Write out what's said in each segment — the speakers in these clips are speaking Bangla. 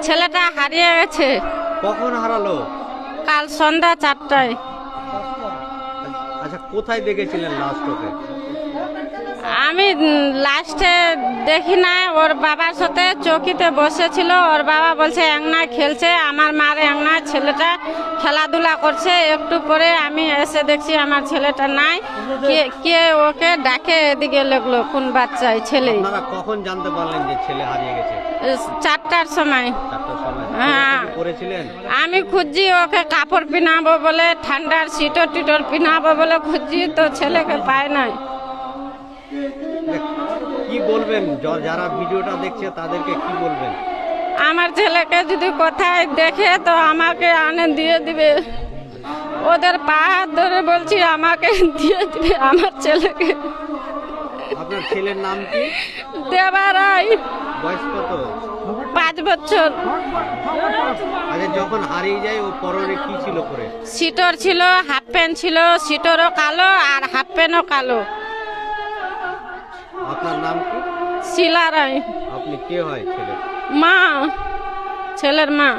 ছেলেটা হারিয়ে গেছে। কখন হারালো? কাল সন্ধ্যা 4টায়। আচ্ছা, কোথায় দেখেছিলেন লাস্ট ওকে? আমি লাস্টে দেখি না, ওর বাবার সাথে চৌকিতে বসেছিল। ওর বাবা বলছে একনায় খেলছে, আমার মার একনায় ছেলেটা খেলাধুলা করছে। একটু পরে আমি এসে দেখছি আমার ছেলেটা নাই। কে ওকে ডাকে এদিকে লাগলো, কোন বাচ্চা ছেলে। আপনারা কখন জানতে পারলেন যে ছেলে হারিয়ে গেছে? 4টার সময়। 4টার সময়। হ্যাঁ, করেছিলেন? আমি খুঁজছি ওকে কাপড় পিনাবো বলে, ঠান্ডার সিটর টিটর পিনাবো বলে খুঁজছি, তো ছেলেকে পায় নাই। কি বলবেন যারা ভিডিওটা দেখছে তাদেরকে কি বলবেন? আমার ছেলেকে যদি কোথায় দেখে তো আমাকে আনে দিয়ে দিবে। ওদের পা হাত ধরে বলছি আমাকে দিয়ে দিবে আমার ছেলেকে। আপনার ছেলের নাম কি? দেবারাই। বয়স কত? 5 বছর। আচ্ছা, যখন হারিয়ে যায় ও পরনে কি ছিল পরে? সিটর ছিল, হাফ প্যান্ট ছিল, সিটরও কালো আর হাফ প্যান্টও কালো। আপনার নাম কি? শিলা রায়। আপনি কে হয় ছেলে? মা, ছেলের মা।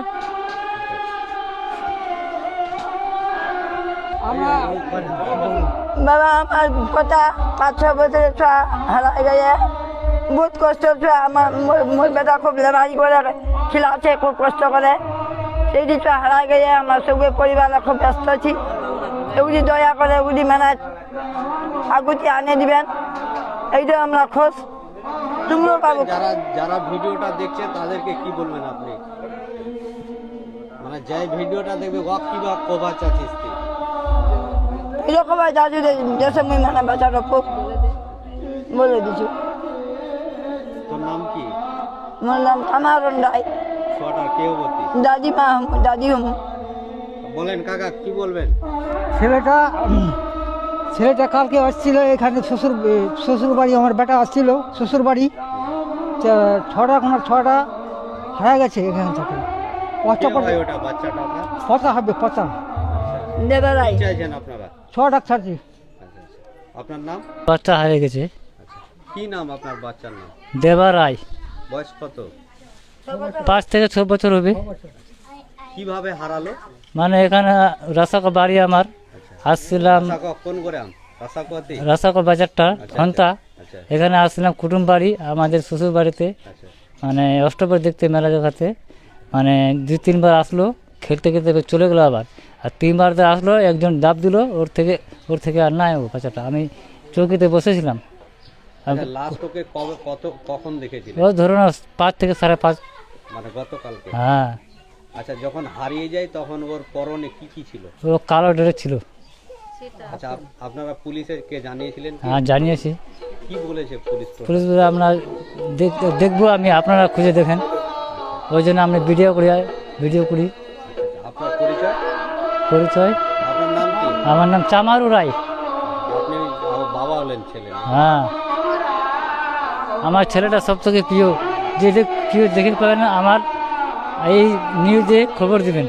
বাবা আমার কথা 5-6 বছরের ছোঁয়া হারাই গেছে। বহুত কষ্ট ছোঁয়া। আমার মোর বেটা খুব লেবারি করে খিলাছে, খুব কষ্ট করে। সেই দিন ছোঁয়া হারাই গেছে। আমার সঙ্গে পরিবারে খুব ব্যস্ত আছি। এগুলি দয়া করে এগুলি মানে আগুতি আনে দিবেন, এইটা আমরা খোঁজ তুমিও পাবো। যারা ভিডিওটা দেখছে তাদেরকে কি বলবেন আপনি? মানে যে ভিডিওটা দেখবে ও কিবা কোবা চাচ্ছি এরকম হয় দাদু দেশে মুই মানে বাঁচানো খুব বলে দিছি। তোর নাম কি? মোর নাম কামারন রায়। ছোটার কেউবতী দাদিমা দাদি হম। বলেন কাকা, কি বলবেন? ছেলেটা কালকে আসছিল এখানে শ্বশুর বাড়ি, আমার বেটা আসছিল শ্বশুর বাড়ি। 6টা হারা গেছে এখান থেকে। ওটা বাচ্চাটা আপনার? পচা হবে, পচা। দেবারাই। কি চাইছেন আপনারা? 6টা ছাড়ছি। আপনার নাম? বাচ্চা হারিয়ে গেছে। কি নাম আপনার বাচ্চার নাম? দেবা রায়। বয়স কত? 5 থেকে 6 বছর হবে। কিভাবে হারালো? মানে এখানে রাসাকো বাড়ি আমার, আসছিলাম কোন গ্রাম? রাসাকোতে? রাসাকো বাজারটা ঘন্টা। আচ্ছা এখানে আসছিলাম কুটুম বাড়ি, আমাদের শ্বশুর বাড়িতে, আচ্ছা। মানে অষ্টপ্রহর দেখতে মেলা দেখাতে। মানে 2-3 বার আসলো, খেলতে খেলতে চলে গেলো আবার। আর 3 বার আসলো, একজন ডাব দিল, ওর থেকে আর নাই ও বাচ্চাটা। আমি চৌকিতে বসেছিলাম। লাস্ট ওকে কখন দেখেছিলেন? ও ধরুন 5 থেকে 5:30। মানে গতকালকে? হ্যাঁ। আচ্ছা, যখন হারিয়ে যায় তখন ওর পরনে কি ছিল? ও কালো ড্রেস ছিল। আচ্ছা, আপনারা পুলিশকে জানিয়েছিলেন? হ্যাঁ, জানিয়েছি। কি বলেছে পুলিশ? পুলিশ বলে আমরা দেখবো, আপনারা খুঁজে দেখেন, ওই জন্য আমি ভিডিও করি। আপনার পরিচয়? আপনার নাম কি? আমার নাম চামারু রায়। আপনি বাবা হলেন ছেলে? হ্যাঁ, আমার ছেলেটা সব থেকে প্রিয়। যে কেউ দেখে পাবে না, আমার এই নিউজে খবর দিবেন।